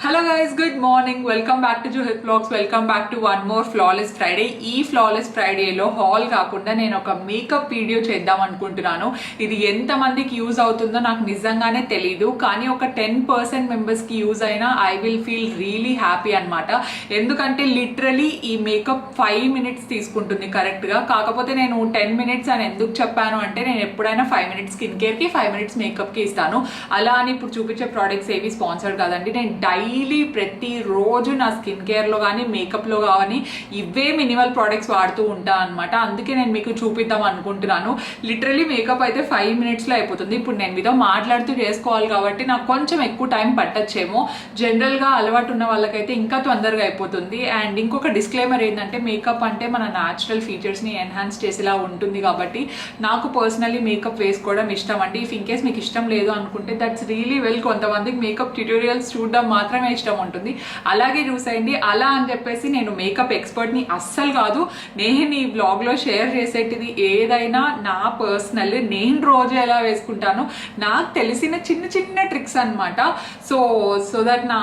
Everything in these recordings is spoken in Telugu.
Hello guys, good morning. Welcome back to Juhith vlogs. Welcome back to one more flawless Friday. ఈ ఫ్లాలెస్ ఫ్రైడేలో హాల్ కాకుండా నేను ఒక మేకప్ వీడియో చేద్దాం అనుకుంటున్నాను. ఇది ఎంతమందికి యూజ్ అవుతుందో నాకు నిజంగానే తెలీదు, కానీ ఒక 10% మెంబర్స్కి యూజ్ అయినా I will feel really happy అనమాట. ఎందుకంటే లిటరలీ ఈ మేకప్ 5 minutes తీసుకుంటుంది కరెక్ట్గా. కాకపోతే నేను 10 minutes అని ఎందుకు చెప్పాను అంటే, నేను ఎప్పుడైనా 5 minutes స్కిన్ కేర్కి 5 minutes మేకప్కి ఇస్తాను. అలా అని ఇప్పుడు చూపించే ప్రోడక్ట్స్ ఏవి స్పాన్సర్డ్ కాదండి. నేను డైలీ ప్రతిరోజు నా స్కిన్ కేర్లో కానీ మేకప్లో కానీ ఇవే మినిమల్ ప్రోడక్ట్స్ వాడుతూ ఉంటాను అనమాట. అందుకే నేను మీకు చూపిద్దాం అనుకుంటున్నాను. లిటరలీ మేకప్ అయితే 5 minutesలో అయిపోతుంది. ఇప్పుడు నేను మీతో మాట్లాడుతూ చేసుకోవాలి కాబట్టి నాకు కొంచెం ఎక్కువ టైం పట్టచ్చేమో. జనరల్గా అలవాటు ఉన్న వాళ్ళకైతే ఇంకా తొందరగా అయిపోతుంది. అండ్ ఇంకొక డిస్క్లైమర్ ఏంటంటే, మేకప్ అంటే మన న్యాచురల్ ఫీచర్స్ని ఎన్హాన్స్ చేసేలా ఉంటుంది కాబట్టి నాకు పర్సనలీ మేకప్ వేసుకోవడం ఇష్టం అండి. ఇఫ్ ఇన్ కేస్ మీకు ఇష్టం లేదు అనుకుంటే దట్స్ రియలీ వెల్. కొంతమందికి మేకప్ ట్యూటోరియల్స్ చూడడం మాత్రమే ఇష్టం ఉంటుంది, అలాగే చూసేయండి. అలా అని చెప్పేసి నేను మేకప్ ఎక్స్పర్ట్ని అస్సలు కాదు. నేను ఈ బ్లాగ్లో షేర్ చేసేటిది ఏదైనా నా పర్సనల్, నేను రోజు ఎలా వేసుకుంటాను నాకు తెలిసిన చిన్న చిన్న ట్రిక్స్ అనమాట. సో దట్ నా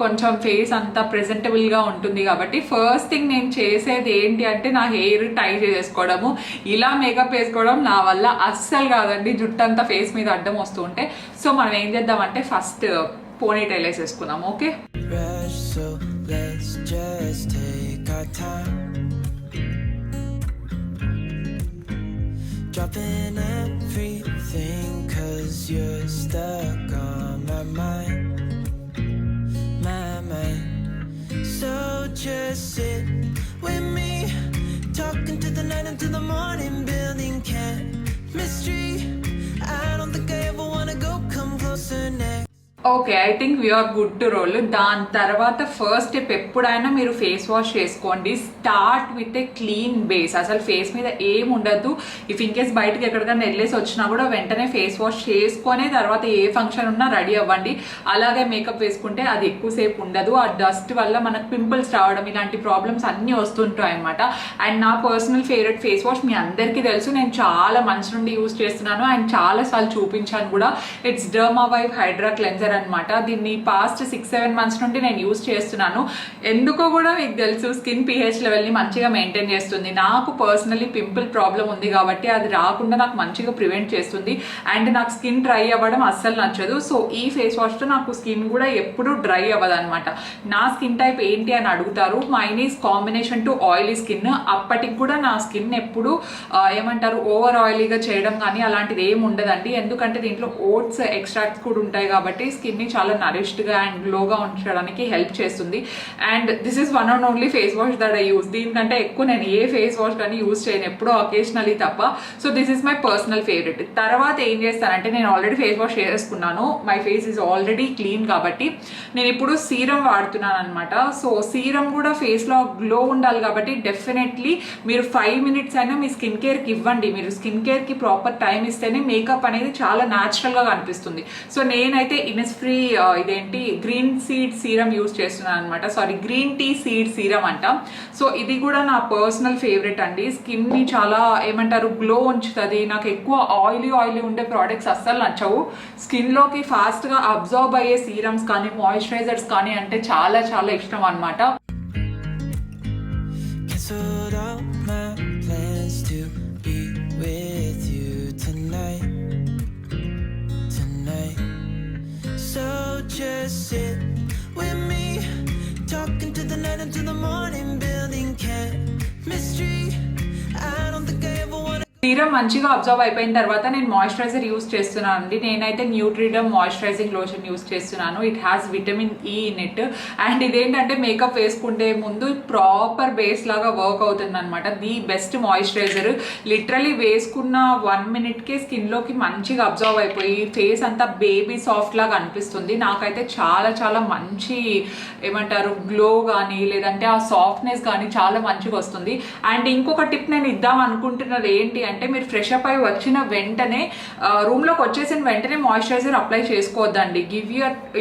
కొంచెం ఫేస్ అంతా ప్రెజెంటబుల్గా ఉంటుంది కాబట్టి ఫస్ట్ థింగ్ నేను చేసేది ఏంటి అంటే, నా హెయిర్ టై చేసేసుకోవడము. ఇలా మేకప్ వేసుకోవడం నా వల్ల అస్సలు కాదండి, జుట్టు అంతా ఫేస్ మీద అడ్డం వస్తూ ఉంటే. సో మనం ఏం చేద్దామంటే ఫస్ట్ పోనీటైల్ వేసేసుకుందాం. Okay, dropping everything 'cause you're stuck on my mind. So just sit with me, talking to the night until the morning, building chemistry. I don't think I ever wanna go, come closer next. Okay, I think we're good to roll. దాని తర్వాత ఫస్ట్ స్టెప్, ఎప్పుడైనా మీరు ఫేస్ వాష్ చేసుకోండి. Start with a clean base. అసలు ఫేస్ మీద ఏం ఉండద్దు. ఇఫ్ ఇన్ కేస్ బయటకు ఎక్కడికైనా వెళ్ళేసి వచ్చినా కూడా వెంటనే ఫేస్ వాష్ చేసుకొని తర్వాత ఏ ఫంక్షన్ ఉన్నా రెడీ అవ్వండి. అలాగే మేకప్ వేసుకుంటే అది ఎక్కువసేపు ఉండదు. ఆ డస్ట్ వల్ల మనకు పింపుల్స్ రావడం ఇలాంటి ప్రాబ్లమ్స్ అన్నీ వస్తుంటాయి అనమాట. అండ్ నా పర్సనల్ ఫేవరెట్ ఫేస్ వాష్ మీ అందరికీ తెలుసు, నేను చాలా మంత్స్ నుండి యూజ్ చేస్తున్నాను అండ్ చాలాసార్లు చూపించాను కూడా. ఇట్స్ డర్మావైవ్ హైడ్రా క్లెన్జర్ అనమాట. దీన్ని పాస్ట్ 6-7 months నుండి నేను యూజ్ చేస్తున్నాను. ఎందుకో కూడా మీకు తెలుసు, స్కిన్ pH లెవెల్ని మంచిగా మెయింటైన్ చేస్తుంది. నాకు పర్సనలీ పింపుల్ ప్రాబ్లం ఉంది కాబట్టి అది రాకుండా నాకు మంచిగా ప్రివెంట్ చేస్తుంది. అండ్ నాకు స్కిన్ డ్రై అవ్వడం అస్సలు నచ్చదు. సో ఈ ఫేస్ వాష్తో నాకు స్కిన్ కూడా ఎప్పుడు డ్రై అవ్వదు అనమాట. నా స్కిన్ టైప్ ఏంటి అని అడుగుతారు. Mine is combination to oily skin. అప్పటికి కూడా నా స్కిన్ ఎప్పుడు ఏమంటారు ఓవర్ ఆయిలీగా చేయడం కానీ అలాంటిది ఏమి ఉండదండి. ఎందుకంటే దీంట్లో ఓట్స్ ఎక్స్ట్రాక్ట్స్ కూడా ఉంటాయి కాబట్టి స్కిన్ని చాలా నరిష్డ్గా అండ్ గ్లోగా ఉంచడానికి హెల్ప్ చేస్తుంది. And this is one and only face wash that I use. దీనికంటే ఎక్కువ నేను ఏ ఫేస్ వాష్ కానీ యూస్ చేయను, ఎప్పుడో అకేషనలీ తప్ప. So this is my personal favourite. తర్వాత ఏం చేస్తానంటే, నేను ఆల్రెడీ ఫేస్ వాష్ చేసుకున్నాను. My face is already clean కాబట్టి నేను ఇప్పుడు సీరం వాడుతున్నాను అనమాట. సో సీరం కూడా ఫేస్లో గ్లో ఉండాలి కాబట్టి డెఫినెట్లీ మీరు 5 minutes అయినా మీ స్కిన్ కేర్కి ఇవ్వండి. మీరు స్కిన్ కేర్కి ప్రాపర్ టైం ఇస్తేనే మేకప్ అనేది చాలా న్యాచురల్గా కనిపిస్తుంది. సో నేనైతే ఇన్నిస్ఫ్రీ ఇదేంటి గ్రీన్ సీడ్ సీరం యూజ్ చేస్తున్నాను అనమాట. Sorry, green tea seed serum అంట. సో ఇది కూడా నా పర్సనల్ ఫేవరెట్ అండి. స్కిన్ని చాలా ఏమంటారు గ్లో ఉంచుతుంది. నాకు ఎక్కువ ఆయిలీ ఉండే ప్రోడక్ట్స్ అస్సలు నచ్చవు. స్కిన్లోకి ఫాస్ట్గా అబ్జర్వ్ అయ్యే సీరమ్స్ కానీ మాయిశ్చరైజర్స్ కానీ అంటే చాలా చాలా ఇష్టం అనమాట. Cancelled all my plans to be with you tonight. So just sit with me, talking to the night until the morning, building chemistry. I don't think I ever wanna. Serum మంచిగా అబ్జర్వ్ అయిపోయిన తర్వాత నేను మాయిశ్చరైజర్ యూస్ చేస్తున్నాను అండి. నేనైతే న్యూట్రిడమ్ మాయిశ్చరైజింగ్ లోషన్ యూస్ చేస్తున్నాను. It has vitamin E in it. And ఇదేంటంటే మేకప్ వేసుకుంటే ముందు ప్రాపర్ బేస్ లాగా వర్క్ అవుతుంది అనమాట. The best moisturiser. లిటరలీ వేసుకున్న 1 minute స్కిన్లోకి మంచిగా అబ్జర్వ్ అయిపోయి ఫేస్ అంతా బేబీ సాఫ్ట్ లాగా అనిపిస్తుంది. నాకైతే చాలా చాలా మంచి ఏమంటారు గ్లో కానీ లేదంటే ఆ సాఫ్ట్నెస్ కానీ చాలా మంచిగా వస్తుంది. అండ్ ఇంకొక టిప్ నేను ఇద్దాం అనుకుంటున్నది ఏంటి అంటే మీరు ఫ్రెష్ అప్ అయి వచ్చిన వెంటనే రూమ్లోకి వచ్చేసిన వెంటనే మాయిశ్చరైజర్ అప్లై చేసుకోవద్దండి. Give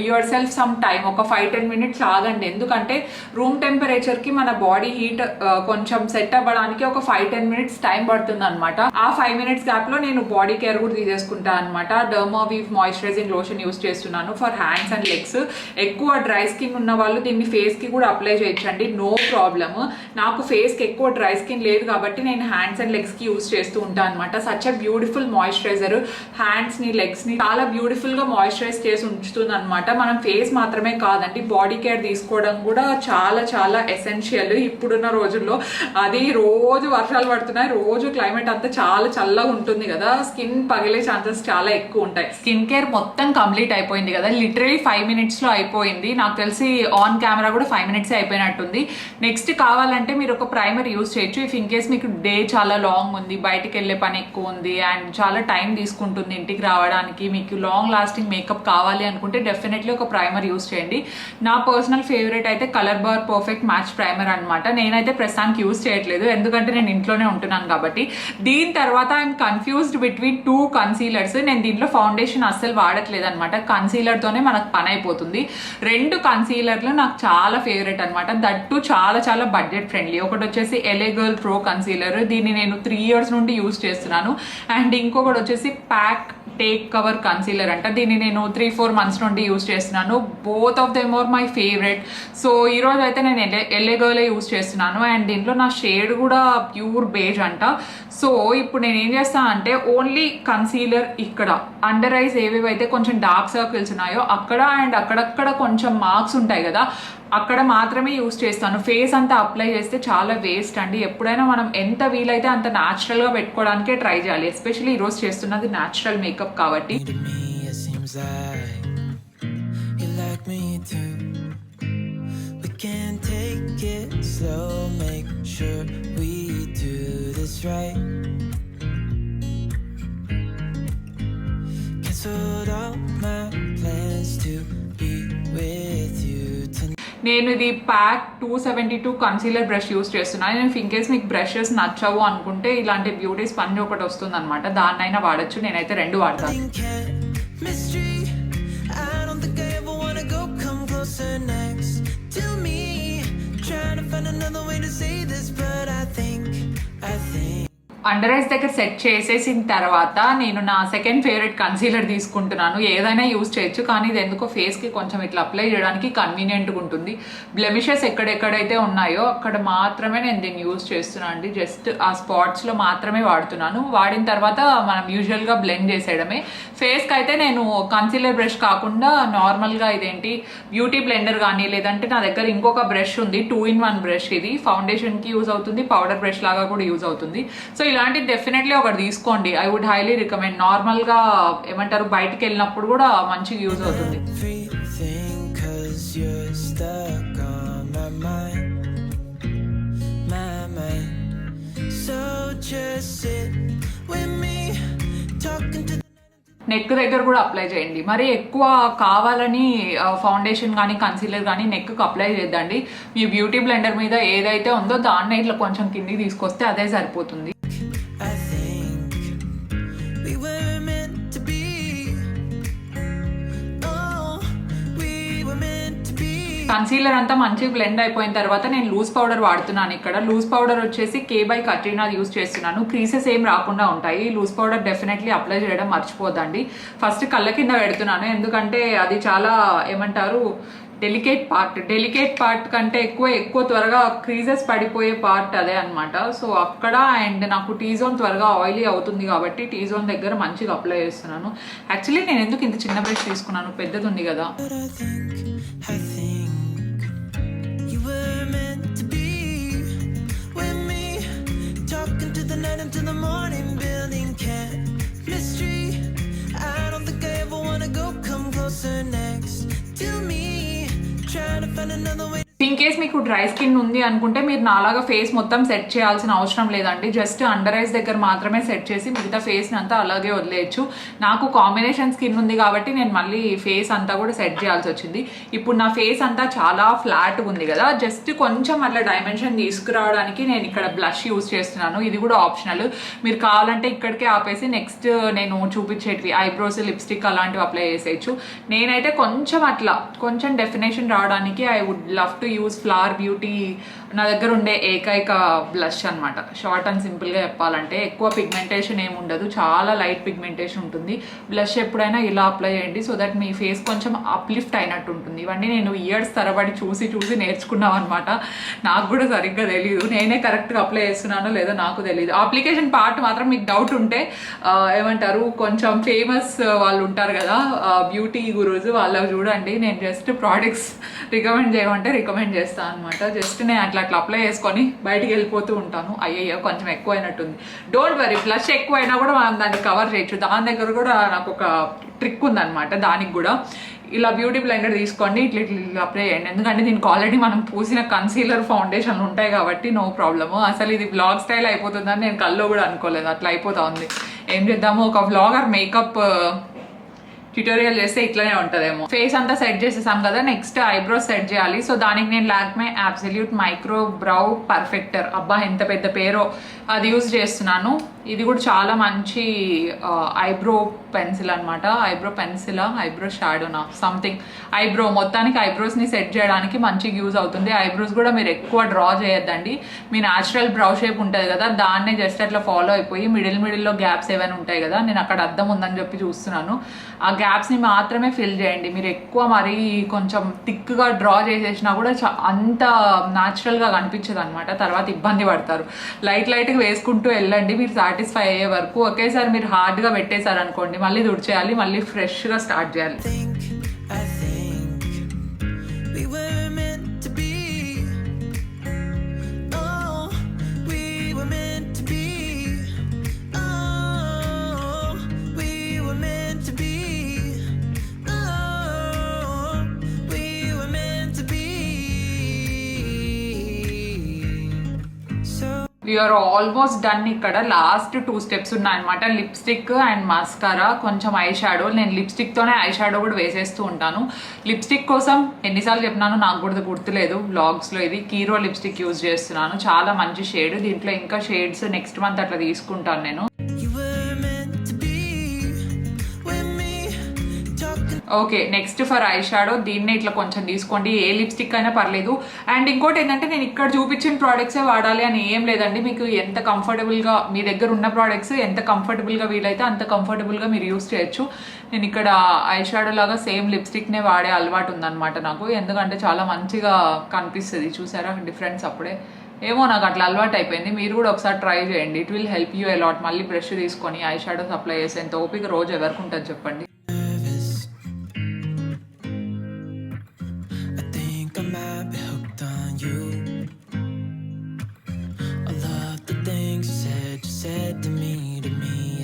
yourself some time, ఒక 5-10 మినిట్స్ ఆగండి. ఎందుకంటే రూమ్ టెంపరేచర్కి మన బాడీ హీట్ కొంచెం సెట్ అవ్వడానికి ఒక 5-10 మినిట్స్ టైం పడుతుంది అనమాట. ఆ 5 మినిట్స్ గ్యాప్లో నేను బాడీ కేర్ కూడా తీసేసుకుంటాను అనమాట. డర్మావివ్ మాయిశ్చరైజింగ్ లోషన్ యూస్ చేస్తున్నాను ఫర్ హ్యాండ్స్ అండ్ లెగ్స్. ఎక్కువ డ్రై స్కిన్ ఉన్న వాళ్ళు దీన్ని ఫేస్కి కూడా అప్లై చేయొచ్చండి, నో ప్రాబ్లమ్. నాకు ఫేస్కి ఎక్కువ డ్రై స్కిన్ లేదు కాబట్టి నేను హ్యాండ్స్ అండ్ లెగ్స్కి యూస్ చేస్తూ ఉంటాను అనమాట. సచ్ ఎ బ్యూటిఫుల్ మాయిశ్చరైజర్, హ్యాండ్స్ని లెగ్స్ని చాలా బ్యూటిఫుల్గా మాయిశ్చరైజ్ చేసి ఉంచుతుంది అనమాట. మనం ఫేస్ మాత్రమే కాదండి, బాడీ కేర్ తీసుకోవడం కూడా చాలా చాలా ఎసెన్షియల్ ఇప్పుడున్న రోజుల్లో. అది రోజు వర్షాలు పడుతున్నాయి, రోజు క్లైమేట్ అంతా చాలా చల్లగా ఉంటుంది కదా, స్కిన్ పగిలే ఛాన్సెస్ చాలా ఎక్కువ ఉంటాయి. స్కిన్ కేర్ మొత్తం కంప్లీట్ అయిపోయింది కదా, లిటరలీ 5 మినిట్స్లో అయిపోయింది. నాకు తెలిసి ఆన్ కెమెరా కూడా 5 మినిట్స్ అయిపోయినట్టుంది. నెక్స్ట్ కావాలంటే మీరు ఒక ప్రైమర్ యూస్ చేయొచ్చు. ఇఫ్ ఇన్ కేస్ మీకు డే చాలా లాంగ్ ఉంది, బయటికి వెళ్ళే పని ఎక్కువ ఉంది అండ్ చాలా టైం తీసుకుంటుంది ఇంటికి రావడానికి, మీకు లాంగ్ లాస్టింగ్ మేకప్ కావాలి అనుకుంటే డెఫినెట్లీ ఒక ప్రైమర్ యూస్ చేయండి. నా పర్సనల్ ఫేవరెట్ అయితే colour bar perfect match primer అనమాట. నేనైతే ప్రస్తుతానికి యూస్ చేయట్లేదు ఎందుకంటే నేను ఇంట్లోనే ఉంటున్నాను కాబట్టి. దీని తర్వాత ఐఎమ్ కన్ఫ్యూజ్డ్ బిట్వీన్ 2 కన్సీలర్స్. నేను దీంట్లో ఫౌండేషన్ అస్సలు వాడట్లేదు అనమాట, కన్సీలర్తోనే మనకు పని అయిపోతుంది. 2 కన్సీలర్లు నాకు చాలా ఫేవరెట్ అనమాట, దట్టు చాలా చాలా బడ్జెట్ ఫ్రెండ్లీ. ఒకటి వచ్చేసి LA Girl Pro కన్సీలర్, దీన్ని నేను 3 ఇయర్స్ నుండి యూస్ చేస్తున్నాను. అండ్ ఇంకొకటి వచ్చేసి ప్యాక్ టేక్ కవర్ కన్సీలర్ అంట, దీన్ని నేను 3-4 మంత్స్ నుండి యూస్ చేస్తున్నాను. Both of them are my favourite. So ఈరోజు అయితే నేను LA Girl యూస్ చేస్తున్నాను అండ్ దీంట్లో నా షేడ్ కూడా ప్యూర్ బేజ్ అంట. సో ఇప్పుడు నేను ఏం చేస్తాను అంటే ఓన్లీ కన్సీలర్ ఇక్కడ అండర్ ఐస్ ఏవేవైతే కొంచెం డార్క్ సర్కిల్స్ ఉన్నాయో అక్కడ అండ్ అక్కడక్కడ కొంచెం మార్క్స్ ఉంటాయి కదా, అక్కడ మాత్రమే యూస్ చేస్తాను. ఫేస్ అంతా అప్లై చేస్తే చాలా వేస్ట్ అండి. ఎప్పుడైనా మనం ఎంత వీలైతే అంత న్యాచురల్గా పెట్టుకోవడానికే ట్రై చేయాలి. ఎస్పెషల్లీ ఈరోజు చేస్తున్నది న్యాచురల్ మేకప్ కాబట్టి. నేను ఇది ప్యాక్ 272 కన్సీలర్ బ్రష్ యూస్ చేస్తున్నాను. నేను ఇన్ కేస్ మీకు బ్రషెస్ నచ్చవు అనుకుంటే ఇలాంటి బ్యూటీ స్పంజ్ ఒకటి వస్తుంది అనమాట, దాన్నైనా వాడచ్చు. నేనైతే 2 వాడతాను. అండర్ ఐస్ దగ్గర సెట్ చేసేసిన తర్వాత నేను నా సెకండ్ ఫేవరెట్ కన్సీలర్ తీసుకుంటున్నాను. ఏదైనా యూస్ చేయొచ్చు కానీ ఇది ఎందుకో ఫేస్కి కొంచెం ఇట్లా అప్లై చేయడానికి కన్వీనియంట్గా ఉంటుంది. బ్లెమిషెస్ ఎక్కడెక్కడైతే ఉన్నాయో అక్కడ మాత్రమే నేను దీన్ని యూస్ చేస్తున్నాను అండి. జస్ట్ ఆ స్పాట్స్లో మాత్రమే వాడుతున్నాను. వాడిన తర్వాత మనం యూజువల్గా బ్లెండ్ చేసేయడమే. ఫేస్కి అయితే నేను కన్సీలర్ బ్రష్ కాకుండా నార్మల్గా ఇదేంటి బ్యూటీ బ్లెండర్ కానీ లేదంటే నా దగ్గర ఇంకొక బ్రష్ ఉంది, 2-in-1 బ్రష్. ఇది ఫౌండేషన్కి యూజ్ అవుతుంది, పౌడర్ బ్రష్ లాగా కూడా యూజ్ అవుతుంది. సో ఇలాంటిది డెఫినెట్లీ ఒకటి తీసుకోండి. I would highly recommend. నార్మల్గా ఏమంటారు బయటికి వెళ్ళినప్పుడు కూడా మంచిగా యూజ్ అవుతుంది. నెక్ దగ్గర కూడా అప్లై చేయండి. మరి ఎక్కువ కావాలని ఫౌండేషన్ కానీ కన్సీలర్ కానీ నెక్కి అప్లై చేద్దండి. మీ బ్యూటీ బ్లెండర్ మీద ఏదైతే ఉందో దాన్ని ఇట్లా కొంచెం కిందికి తీసుకొస్తే అదే సరిపోతుంది. కన్సీలర్ అంతా మంచిగా బ్లెండ్ అయిపోయిన తర్వాత నేను లూజ్ పౌడర్ వాడుతున్నాను. ఇక్కడ లూజ్ పౌడర్ వచ్చేసి K by Katrina యూస్ చేస్తున్నాను. క్రీసెస్ ఏం రాకుండా ఉంటాయి. లూజ్ పౌడర్ డెఫినెట్లీ అప్లై చేయడం మర్చిపోదండి. ఫస్ట్ కళ్ళ కింద పెడుతున్నాను ఎందుకంటే అది చాలా ఏమంటారు డెలికేట్ పార్ట్ కంటే ఎక్కువ త్వరగా క్రీజెస్ పడిపోయే పార్ట్ అదే అనమాట. సో అక్కడ అండ్ నాకు టీ జోన్ త్వరగా ఆయిలీ అవుతుంది కాబట్టి టీ జోన్ దగ్గర మంచిగా అప్లై చేస్తున్నాను. యాక్చువల్లీ నేను ఎందుకు ఇంత చిన్న బ్రష్ తీసుకున్నాను, పెద్దది ఉంది కదా. ఇన్ కేస్ మీకు డ్రై స్కిన్ ఉంది అనుకుంటే మీరు నాలాగా ఫేస్ మొత్తం సెట్ చేయాల్సిన అవసరం లేదండి. జస్ట్ అండర్ ఐస్ దగ్గర మాత్రమే సెట్ చేసి మిగతా ఫేస్ని అంతా అలాగే వదిలేయచ్చు. నాకు కాంబినేషన్ స్కిన్ ఉంది కాబట్టి నేను మళ్ళీ ఫేస్ అంతా కూడా సెట్ చేయాల్సి వచ్చింది. ఇప్పుడు నా ఫేస్ అంతా చాలా ఫ్లాట్ ఉంది కదా, జస్ట్ కొంచెం అట్లా డైమెన్షన్ తీసుకురావడానికి నేను ఇక్కడ బ్లష్ యూజ్ చేస్తున్నాను. ఇది కూడా ఆప్షనల్, మీరు కావాలంటే ఇక్కడికే ఆపేసి నెక్స్ట్ నేను చూపించేటివి ఐబ్రోస్, లిప్స్టిక్ అలాంటివి అప్లై చేసేయచ్చు. నేనైతే కొంచెం అట్లా కొంచెం డెఫినేషన్ రావడానికి I would love to use flower beauty నా దగ్గర ఉండే ఏకైక బ్లష్ అనమాట. షార్ట్ అండ్ సింపుల్గా చెప్పాలంటే ఎక్కువ పిగ్మెంటేషన్ ఏమి ఉండదు, చాలా లైట్ పిగ్మెంటేషన్ ఉంటుంది. బ్లష్ ఎప్పుడైనా ఇలా అప్లై చేయండి సో దట్ మీ ఫేస్ కొంచెం అప్లిఫ్ట్ అయినట్టు ఉంటుంది. ఇవన్నీ నేను ఇయర్స్ తరబడి చూసి చూసి నేర్చుకున్నాను అనమాట. నాకు కూడా సరిగ్గా తెలియదు, నేనే కరెక్ట్గా అప్లై చేస్తున్నానో లేదో నాకు తెలియదు. అప్లికేషన్ పార్ట్ మాత్రం మీకు డౌట్ ఉంటే ఏమంటారు, కొంచెం ఫేమస్ వాళ్ళు ఉంటారు కదా బ్యూటీ గురూస్, వాళ్ళకి చూడండి. నేను జస్ట్ ప్రోడక్ట్స్ రికమెండ్ చేయమంటే రికమెండ్ చేస్తాను అనమాట. జస్ట్ నేను అట్లా అప్లై చేసుకొని బయటికి వెళ్ళిపోతూ ఉంటాను. అయ్యయ్యో కొంచెం ఎక్కువ అయినట్టుంది, డోంట్ వరీ, బ్లష్ ఎక్కువ అయినా కూడా మనం దాన్ని కవర్ చేయొచ్చు. దాని దగ్గర కూడా నాకు ఒక ట్రిక్ ఉందన్నమాట. దానికి కూడా ఇలా బ్యూటీ బ్లెండర్ తీసుకోండి, ఇట్లా ఇట్లా అప్లై చేయండి. ఎందుకంటే దీనికి ఆల్రెడీ మనం పూసిన కన్సీలర్ ఫౌండేషన్లు ఉంటాయి కాబట్టి నో ప్రాబ్లము. అసలు ఇది వ్లాగ్ స్టైల్ అయిపోతుందని నేను కల్లో కూడా అనుకోలేదు, అట్లా అయిపోతా ఉంది. ఏం చేద్దాము, ఒక వ్లాగర్ మేకప్ ట్యూటోరియల్ చేస్తే ఇట్లనే ఉంటుందేమో. ఫేస్ అంతా సెట్ చేసేసాం కదా, నెక్స్ట్ ఐబ్రోస్ సెట్ చేయాలి. సో దానికి నేను లాక్మే అబ్సల్యూట్ మైక్రో బ్రౌ పర్ఫెక్టర్, అబ్బా ఎంత పెద్ద పేరో, అది యూజ్ చేస్తున్నాను. ఇది కూడా చాలా మంచి ఐబ్రో పెన్సిల్ అనమాట. ఐబ్రో పెన్సిలా, ఐబ్రో షాడోనా, సంథింగ్. ఐబ్రో మొత్తానికి ఐబ్రోస్ని సెట్ చేయడానికి మంచిగా యూజ్ అవుతుంది. ఐబ్రోస్ కూడా మీరు ఎక్కువ డ్రా చేయొద్దండి. మీ న్యాచురల్ బ్రౌ షేప్ ఉంటుంది కదా, దాన్నే జస్ట్ అట్లా ఫాలో అయిపోయి మిడిల్లో గ్యాప్స్ ఏమైనా ఉంటాయి కదా, నేను అక్కడ అద్దం ఉందని చెప్పి చూస్తున్నాను, ఆ గ్యాప్స్ని మాత్రమే ఫిల్ చేయండి. మీరు ఎక్కువ మరీ కొంచెం థిక్గా డ్రా చేసేసినా కూడా అంత న్యాచురల్గా కనిపించదు అనమాట. తర్వాత ఇబ్బంది పడతారు. లైట్గా వేసుకుంటూ వెళ్ళండి, మీరు సాటిస్ఫై అయ్యే వరకు. ఒకేసారి మీరు హార్డ్గా పెట్టేశారు అనుకోండి, మళ్ళీ తుడిచేయాలి, మళ్ళీ ఫ్రెష్గా స్టార్ట్ చేయాలి. I think we were meant to be. Oh, we were meant to be. Oh, we were meant to be. Oh, we were meant to be. So we're almost done. ఇక్కడ లాస్ట్ 2 స్టెప్స్ ఉన్నాయన్నమాట, లిప్స్టిక్ అండ్ మాస్కారా, కొంచెం ఐ షాడో. నేను లిప్స్టిక్తోనే ఐ షాడో కూడా వేసేస్తూ ఉంటాను. లిప్స్టిక్ కోసం ఎన్నిసార్లు చెప్పినానో నాకు కూడా గుర్తులేదు వ్లాగ్స్లో. ఇది కీరో లిప్స్టిక్ యూజ్ చేస్తున్నాను, చాలా మంచి షేడ్. దీంట్లో ఇంకా షేడ్స్ నెక్స్ట్ మంత్ అట్లా తీసుకుంటాను నేను. you were meant to be with me, talking. Okay, next for eye shadow దీన్నే ఇట్లా కొంచెం తీసుకోండి, ఏ లిప్స్టిక్ అయినా పర్లేదు. అండ్ ఇంకోటి ఏంటంటే, నేను ఇక్కడ చూపించిన ప్రోడక్ట్సే వాడాలి అని ఏం లేదండి. మీకు ఎంత కంఫర్టబుల్గా, మీ దగ్గర ఉన్న ప్రోడక్ట్స్ ఎంత కంఫర్టబుల్గా వీలైతే అంత కంఫర్టబుల్గా మీరు యూస్ చేయొచ్చు. నేను ఇక్కడ ఐ షాడో లాగా సేమ్ లిప్స్టిక్నే వాడే అలవాటు ఉందన్నమాట నాకు, ఎందుకంటే చాలా మంచిగా కనిపిస్తుంది. చూసారా డిఫరెన్స్ అప్పుడే? ఏమో నాకు అట్లా అలవాటు అయిపోయింది. మీరు కూడా ఒకసారి ట్రై చేయండి, it will help you a lot. మళ్ళీ బ్రష్ తీసుకొని ఐ షాడోస్ అప్లై చేసేంత ఓపిక రోజు ఎవరికి ఉంటుంది చెప్పండి. I might be hooked on you. All of the things you said to me,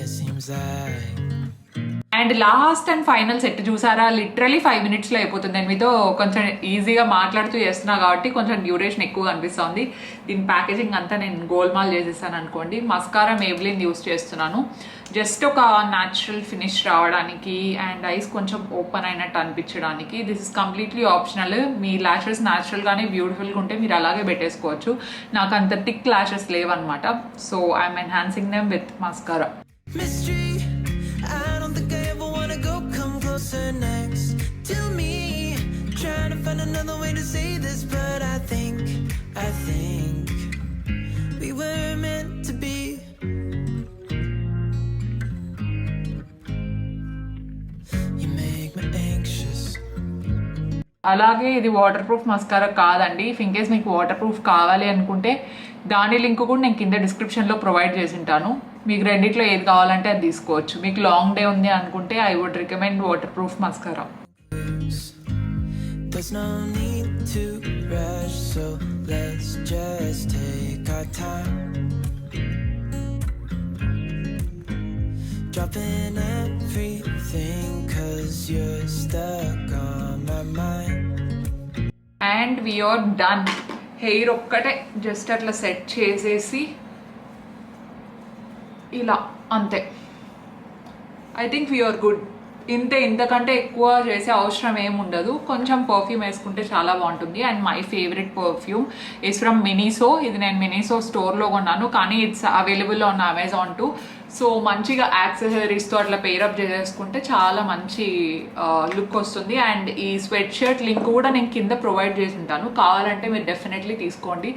it seems like. And last and final set చూసారా, లిటరలీ 5 minutesలో అయిపోతుంది. నేను మీతో కొంచెం ఈజీగా మాట్లాడుతూ చేస్తున్నా కాబట్టి కొంచెం డ్యూరేషన్ ఎక్కువ అనిపిస్తుంది. దీని ప్యాకేజింగ్ అంతా నేను గోల్మాల్ చేసేసాను అనుకోండి. మస్కారా మేబ్లిన్ యూస్ చేస్తున్నాను, జస్ట్ ఒక న్యాచురల్ ఫినిష్ రావడానికి అండ్ ఐస్ కొంచెం ఓపెన్ అయినట్టు అనిపించడానికి. This is completely optional. మీ ల్యాషెస్ న్యాచురల్గానే బ్యూటిఫుల్గా ఉంటే మీరు అలాగే పెట్టేసుకోవచ్చు. నాకు అంత థిక్ ల్యాషెస్ లేవన్నమాట, so I'm enhancing them with mascara. Mystery, I don't think I ever wanna go come closer next to me. Trying to find another way to say this, but I think we were meant to be. You make me anxious. అలాగే ఇది వాటర్ ప్రూఫ్ మస్కారా కాదండి. ఇన్ కేస్ మీకు వాటర్ ప్రూఫ్ కావాలి అనుకుంటే దాని లింక్ కూడా నేను కింద డిస్క్రిప్షన్లో ప్రొవైడ్ చేసి ఉంటాను. మీకు రెండిట్లో ఏది కావాలంటే అది తీసుకోవచ్చు. మీకు లాంగ్ డే ఉంది అనుకుంటే I would recommend waterproof mascara. There's no need to rush, so let's just take our time. Dropping everything 'cause you're stuck on my mind. And we're done. Hair ఒక్కటే జస్ట్ అట్లా సెట్ చేసేసి ఇలా అంతే. I think we're good. ఇంతకంటే ఎక్కువ చేసే అవసరం ఏముండదు. కొంచెం పర్ఫ్యూమ్ వేసుకుంటే చాలా బాగుంటుంది. And my favourite perfume is from Miniso. ఇది నేను మినిసో స్టోర్లో కొన్నాను, కానీ it's available on Amazon to. So మంచిగా యాక్సెసరీస్తో అట్లా పేరప్ చేసేసుకుంటే చాలా మంచి లుక్ వస్తుంది. అండ్ ఈ స్వెట్ షర్ట్ లింక్ కూడా నేను కింద ప్రొవైడ్ చేసి ఉంటాను, కావాలంటే మీరు డెఫినెట్లీ తీసుకోండి.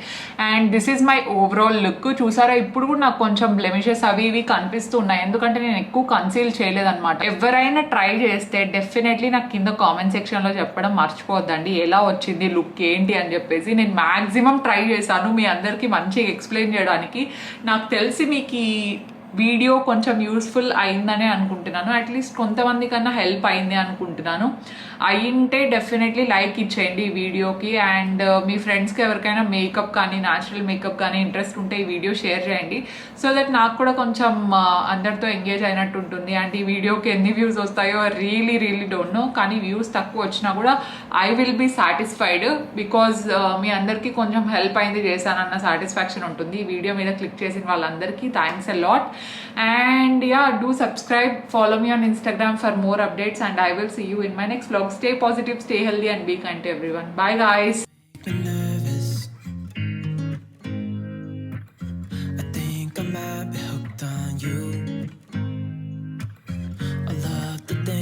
And this is my overall look. చూసారా, ఇప్పుడు కూడా నాకు కొంచెం బ్లెమిషెస్ అవి ఇవి కనిపిస్తున్నాయి, ఎందుకంటే నేను ఎక్కువ కన్సీల్ చేయలేదన్నమాట. ఎవరైనా ట్రై చేస్తే డెఫినెట్లీ నాకు కింద కామెంట్ సెక్షన్లో చెప్పడం మర్చిపోద్దండి, ఎలా వచ్చింది లుక్ ఏంటి అని చెప్పేసి. నేను మ్యాక్సిమం ట్రై చేశాను మీ అందరికీ మంచిగా ఎక్స్ప్లెయిన్ చేయడానికి. నాకు తెలిసి మీకు ఈ వీడియో కొంచెం యూస్ఫుల్ అయిందనే అనుకుంటున్నాను, అట్లీస్ట్ కొంతమంది కన్నా హెల్ప్ అయింది అనుకుంటున్నాను. అయింటే డెఫినెట్లీ లైక్ ఇచ్చేయండి ఈ వీడియోకి. అండ్ మీ ఫ్రెండ్స్కి ఎవరికైనా మేకప్ కానీ న్యాచురల్ మేకప్ కానీ ఇంట్రెస్ట్ ఉంటే ఈ వీడియో షేర్ చేయండి, సో దట్ నాకు కూడా కొంచెం అందరితో ఎంగేజ్ అయినట్టు ఉంటుంది. అండ్ ఈ వీడియోకి ఎన్ని వ్యూస్ వస్తాయో రియలీ డోంట్ నో, కానీ వ్యూస్ తక్కువ వచ్చినా కూడా I will be satisfied, because మీ అందరికీ కొంచెం హెల్ప్ అయింది చేశానన్న సాటిస్ఫాక్షన్ ఉంటుంది. ఈ వీడియో మీద క్లిక్ చేసిన వాళ్ళందరికీ thanks a lot. And yeah, do subscribe, follow me on Instagram for more updates, and I will see you in my next vlog. Stay positive, stay healthy, and be kind to everyone. Bye guys.